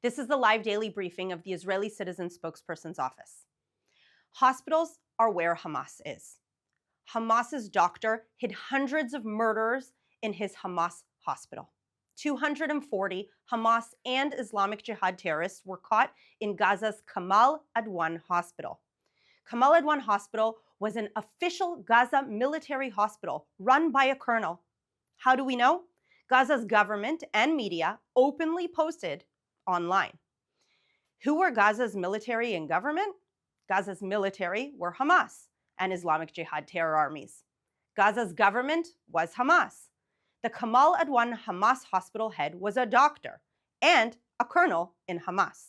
This is the live daily briefing of the Israeli Citizen Spokesperson's office. Hospitals are where Hamas is. Hamas's doctor hid hundreds of murderers in his Hamas hospital. 240 Hamas and Islamic Jihad terrorists were caught in Gaza's Kamal Adwan hospital. Kamal Adwan hospital was an official Gaza military hospital run by a colonel. How do we know? Gaza's government and media openly posted online. Who were Gaza's military and government? Gaza's military were Hamas and Islamic Jihad terror armies. Gaza's government was Hamas. The Kamal Adwan Hamas hospital head was a doctor and a colonel in Hamas.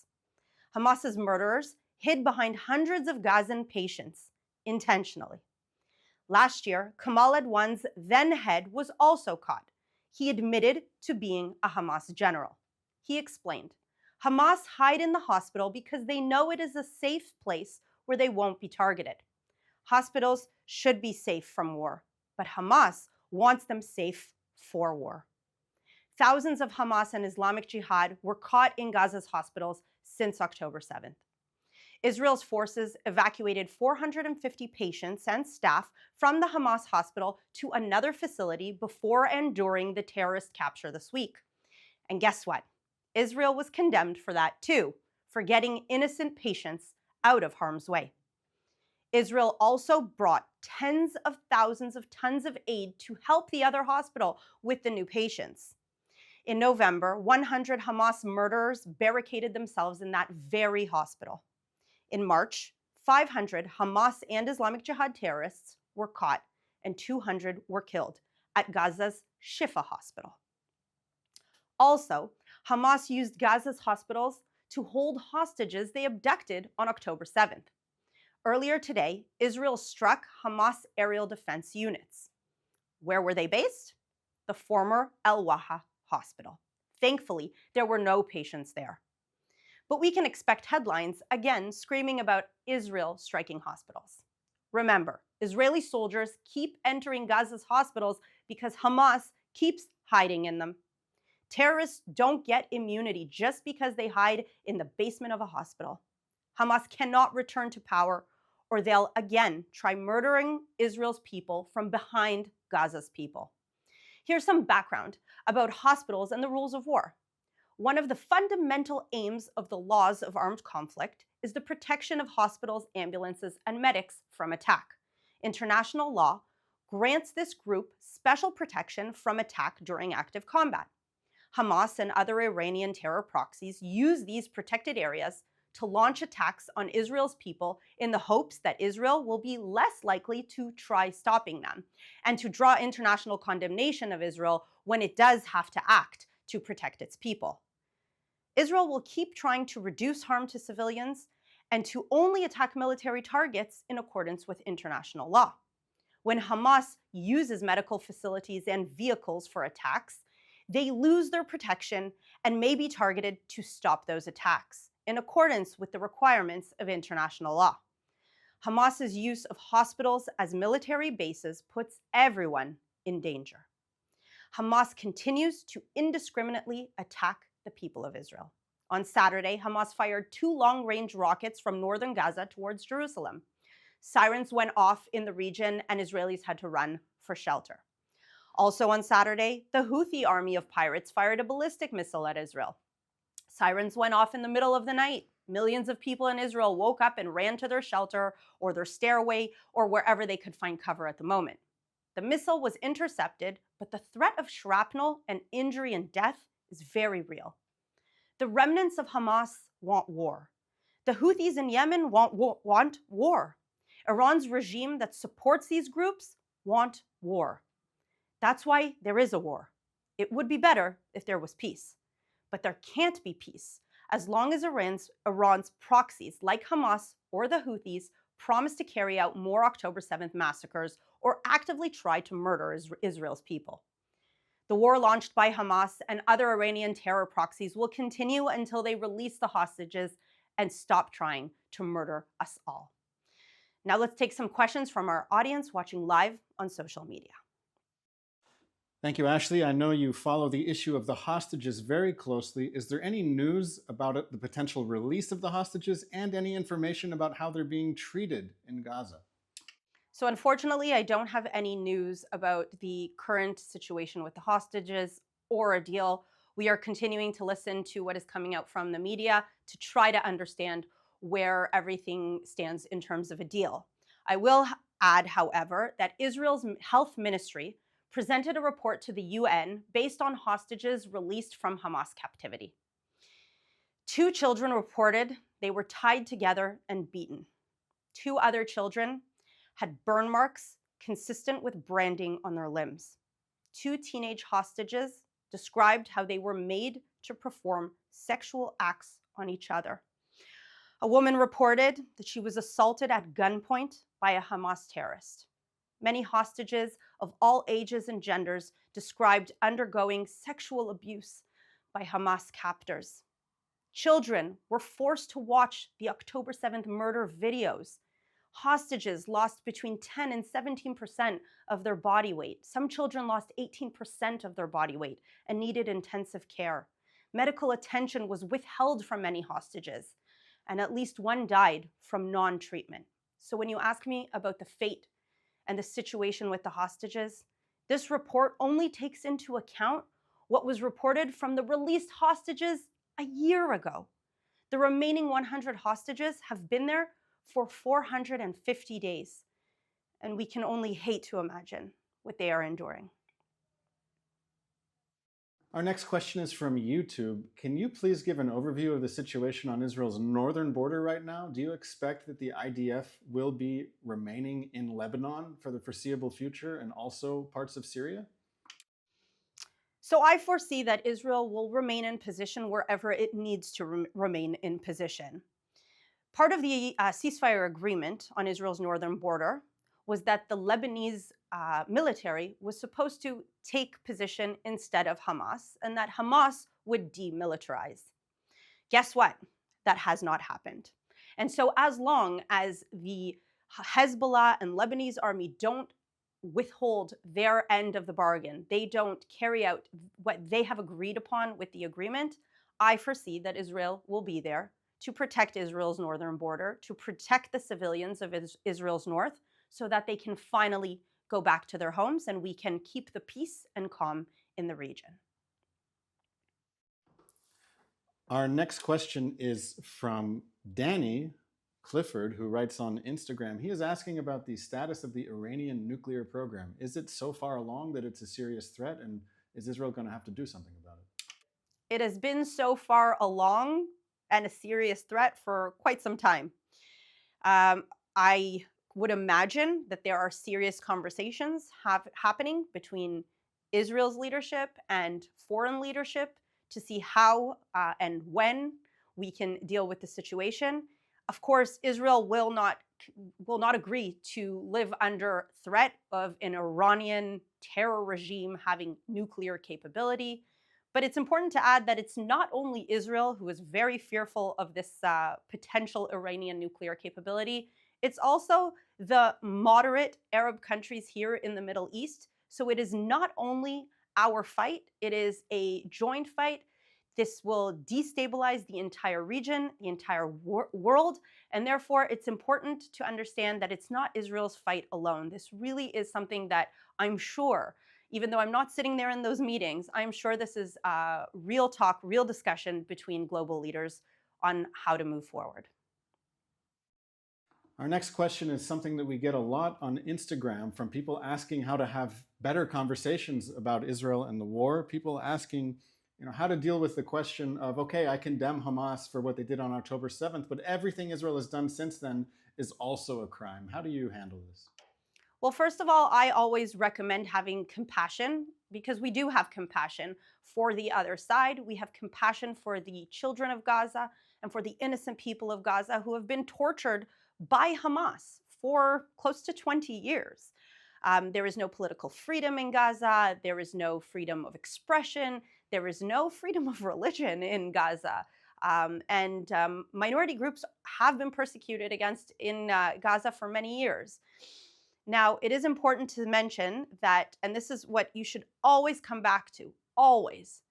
Hamas's murderers hid behind hundreds of Gazan patients intentionally. Last year, Kamal Adwan's then head was also caught. He admitted to being a Hamas general. He explained, Hamas hide in the hospital because they know it is a safe place where they won't be targeted. Hospitals should be safe from war, but Hamas wants them safe for war. Thousands of Hamas and Islamic Jihad were caught in Gaza's hospitals since October 7th. Israel's forces evacuated 450 patients and staff from the Hamas hospital to another facility before and during the terrorist capture this week. And guess what? Israel was condemned for that too, for getting innocent patients out of harm's way. Israel also brought tens of thousands of tons of aid to help the other hospital with the new patients. In November, 100 Hamas murderers barricaded themselves in that very hospital. In March, 500 Hamas and Islamic Jihad terrorists were caught and 200 were killed at Gaza's Shifa hospital. Also, Hamas used Gaza's hospitals to hold hostages they abducted on October 7th. Earlier today, Israel struck Hamas aerial defense units. Where were they based? The former Al-Waha hospital. Thankfully, there were no patients there. But we can expect headlines again screaming about Israel striking hospitals. Remember, Israeli soldiers keep entering Gaza's hospitals because Hamas keeps hiding in them. Terrorists don't get immunity just because they hide in the basement of a hospital. Hamas cannot return to power, or they'll again try murdering Israel's people from behind Gaza's people. Here's some background about hospitals and the rules of war. One of the fundamental aims of the laws of armed conflict is the protection of hospitals, ambulances, and medics from attack. International law grants this group special protection from attack during active combat. Hamas and other Iranian terror proxies use these protected areas to launch attacks on Israel's people in the hopes that Israel will be less likely to try stopping them and to draw international condemnation of Israel when it does have to act to protect its people. Israel will keep trying to reduce harm to civilians and to only attack military targets in accordance with international law. When Hamas uses medical facilities and vehicles for attacks, they lose their protection and may be targeted to stop those attacks in accordance with the requirements of international law. Hamas's use of hospitals as military bases puts everyone in danger. Hamas continues to indiscriminately attack the people of Israel. On Saturday, Hamas fired 2 long-range rockets from northern Gaza towards Jerusalem. Sirens went off in the region and Israelis had to run for shelter. Also on Saturday, the Houthi army of pirates fired a ballistic missile at Israel. Sirens went off in the middle of the night. Millions of people in Israel woke up and ran to their shelter or their stairway or wherever they could find cover at the moment. The missile was intercepted, but the threat of shrapnel and injury and death is very real. The remnants of Hamas want war. The Houthis in Yemen want war. Iran's regime that supports these groups want war. That's why there is a war. It would be better if there was peace. But there can't be peace as long as Iran's proxies like Hamas or the Houthis promise to carry out more October 7th massacres or actively try to murder Israel's people. The war launched by Hamas and other Iranian terror proxies will continue until they release the hostages and stop trying to murder us all. Now let's take some questions from our audience watching live on social media. Thank you, Ashley. I know you follow the issue of the hostages very closely. Is there any news about the potential release of the hostages and any information about how they're being treated in Gaza? So, unfortunately, I don't have any news about the current situation with the hostages or a deal. We are continuing to listen to what is coming out from the media to try to understand where everything stands in terms of a deal. I will add, however, that Israel's health ministry presented a report to the UN based on hostages released from Hamas captivity. 2 children reported they were tied together and beaten. 2 other children had burn marks consistent with branding on their limbs. 2 teenage hostages described how they were made to perform sexual acts on each other. A woman reported that she was assaulted at gunpoint by a Hamas terrorist. Many hostages of all ages and genders described undergoing sexual abuse by Hamas captors. Children were forced to watch the October 7th murder videos. Hostages lost between 10 and 17% of their body weight. Some children lost 18% of their body weight and needed intensive care. Medical attention was withheld from many hostages, and at least one died from non-treatment. So when you ask me about the fate and the situation with the hostages, this report only takes into account what was reported from the released hostages a year ago. The remaining 100 hostages have been there for 450 days, and we can only hate to imagine what they are enduring. Our next question is from YouTube. Can you please give an overview of the situation on Israel's northern border right now? Do you expect that the IDF will be remaining in Lebanon for the foreseeable future and also parts of Syria? So I foresee that Israel will remain in position wherever it needs to remain in position. Part of the ceasefire agreement on Israel's northern border was that the Lebanese military was supposed to take position instead of Hamas, and that Hamas would demilitarize. Guess what? That has not happened. And so as long as the Hezbollah and Lebanese army don't withhold their end of the bargain, they don't carry out what they have agreed upon with the agreement, I foresee that Israel will be there to protect Israel's northern border, to protect the civilians of Israel's north, so that they can finally go back to their homes and we can keep the peace and calm in the region. Our next question is from Danny Clifford, who writes on Instagram. He is asking about the status of the Iranian nuclear program. Is it so far along that it's a serious threat, and is Israel going to have to do something about it? It has been so far along and a serious threat for quite some time. I would imagine that there are serious conversations happening between Israel's leadership and foreign leadership to see how and when we can deal with the situation. Of course, Israel will not agree to live under threat of an Iranian terror regime having nuclear capability. But it's important to add that it's not only Israel who is very fearful of this potential Iranian nuclear capability. It's also the moderate Arab countries here in the Middle East. So it is not only our fight, it is a joint fight. This will destabilize the entire region, the entire world, and therefore it's important to understand that it's not Israel's fight alone. This really is something that I'm sure, even though I'm not sitting there in those meetings, I'm sure this is real talk, real discussion between global leaders on how to move forward. Our next question is something that we get a lot on Instagram from people asking how to have better conversations about Israel and the war. People asking, how to deal with the question of, okay, I condemn Hamas for what they did on October 7th, but everything Israel has done since then is also a crime. How do you handle this? Well, first of all, I always recommend having compassion, because we do have compassion for the other side. We have compassion for the children of Gaza and for the innocent people of Gaza who have been tortured by Hamas for close to 20 years. There is no political freedom in Gaza. There is no freedom of expression. There is no freedom of religion in Gaza. And minority groups have been persecuted against in Gaza for many years. Now, it is important to mention that, and this is what you should always come back to, always,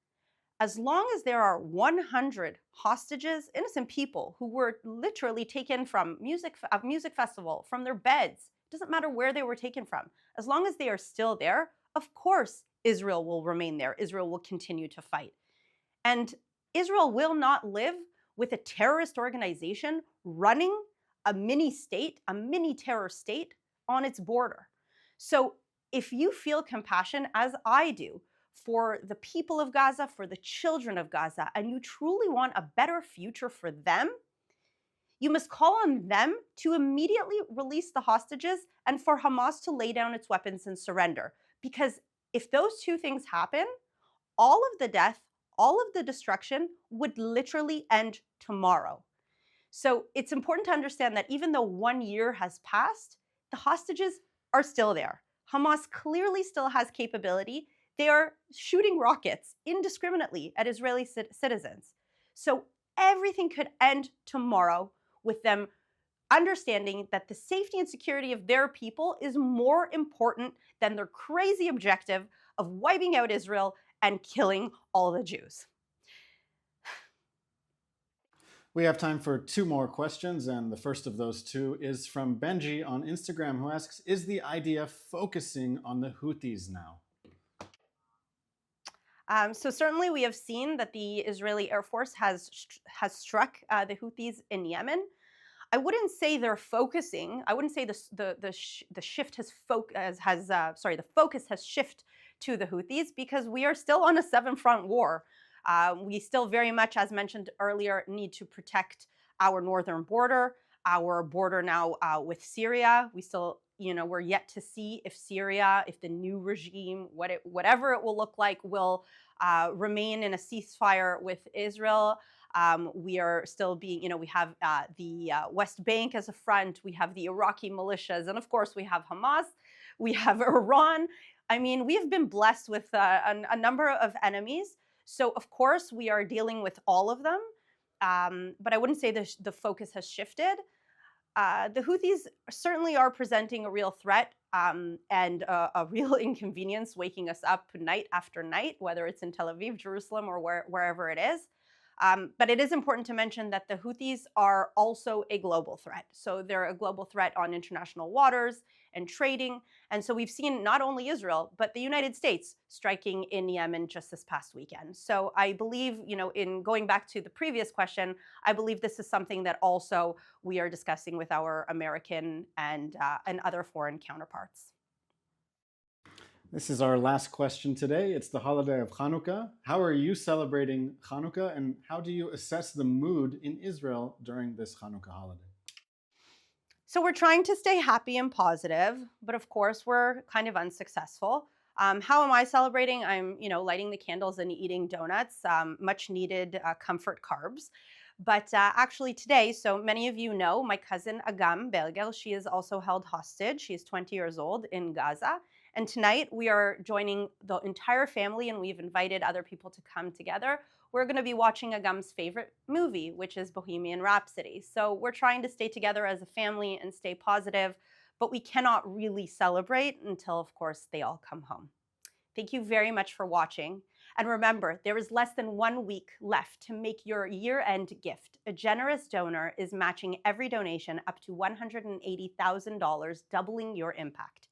as long as there are 100 hostages, innocent people who were literally taken from a music festival, from their beds, doesn't matter where they were taken from, as long as they are still there, of course Israel will remain there. Israel will continue to fight. And Israel will not live with a terrorist organization running a mini state, a mini terror state on its border. So if you feel compassion, as I do, for the people of Gaza, for the children of Gaza, and you truly want a better future for them, you must call on them to immediately release the hostages and for Hamas to lay down its weapons and surrender. Because if those two things happen, all of the death, all of the destruction would literally end tomorrow. So it's important to understand that even though 1 year has passed, the hostages are still there. Hamas clearly still has capability. They are shooting rockets indiscriminately at Israeli citizens. So everything could end tomorrow with them understanding that the safety and security of their people is more important than their crazy objective of wiping out Israel and killing all the Jews. We have time for 2 more questions, and the first of those 2 is from Benji on Instagram, who asks, is the IDF focusing on the Houthis now? So certainly we have seen that the Israeli Air Force has struck the Houthis in Yemen. I wouldn't say they're focusing. I wouldn't say the focus has shifted to the Houthis, because we are still on a 7-front war. We still very much, as mentioned earlier, need to protect our northern border, our border now with Syria. We still, we're yet to see if Syria, if the new regime, whatever it will look like, will remain in a ceasefire with Israel. We are still being, we have the West Bank as a front, we have the Iraqi militias, and of course we have Hamas, we have Iran. I mean, we have been blessed with a number of enemies. So of course we are dealing with all of them, but I wouldn't say the focus has shifted. The Houthis certainly are presenting a real threat and a real inconvenience, waking us up night after night, whether it's in Tel Aviv, Jerusalem, or wherever it is. But it is important to mention that the Houthis are also a global threat. So they're a global threat on international waters and trading. And so we've seen not only Israel, but the United States striking in Yemen just this past weekend. So I believe, in going back to the previous question, I believe this is something that also we are discussing with our American and other foreign counterparts. This is our last question today. It's the holiday of Hanukkah. How are you celebrating Hanukkah, and how do you assess the mood in Israel during this Hanukkah holiday? So we're trying to stay happy and positive, but of course we're kind of unsuccessful. How am I celebrating? I'm, lighting the candles and eating donuts, much needed comfort carbs. But actually today, so many of you know, my cousin Agam Belgel, she is also held hostage. She is 20 years old in Gaza. And tonight we are joining the entire family, and we've invited other people to come together. We're going to be watching Agam's favorite movie, which is Bohemian Rhapsody. So we're trying to stay together as a family and stay positive, but we cannot really celebrate until, of course, they all come home. Thank you very much for watching. And remember, there is less than 1 week left to make your year-end gift. A generous donor is matching every donation up to $180,000, doubling your impact.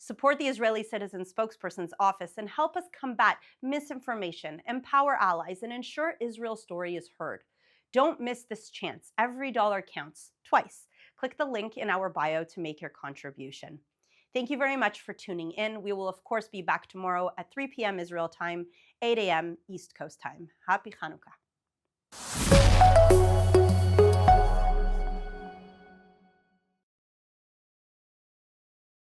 Support the Israeli Citizen Spokesperson's office and help us combat misinformation, empower allies, and ensure Israel's story is heard. Don't miss this chance. Every dollar counts twice. Click the link in our bio to make your contribution. Thank you very much for tuning in. We will, of course, be back tomorrow at 3 p.m. Israel time, 8 a.m. East Coast time. Happy Hanukkah.